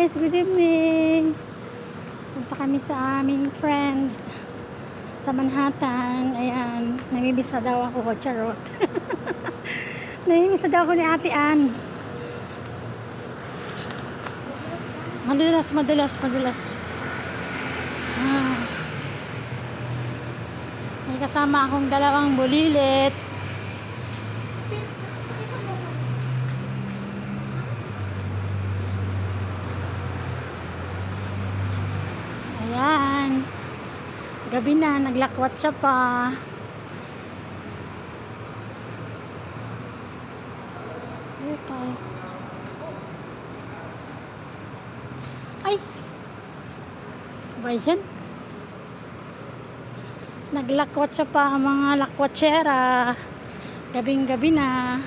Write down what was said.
guys, good evening. Punta kami sa aming friend sa Manhattan. Ayan, namimiss na daw ako, charot. Namimiss na daw ako ni Ate Ann. Madalas. May kasama akong dalawang bulilit. Ayan. Gabi na, naglakwat siya pa. Ito. Ay! Ba yan? Naglakwat siya pa ang mga lakwatsera. Gabing-gabi na.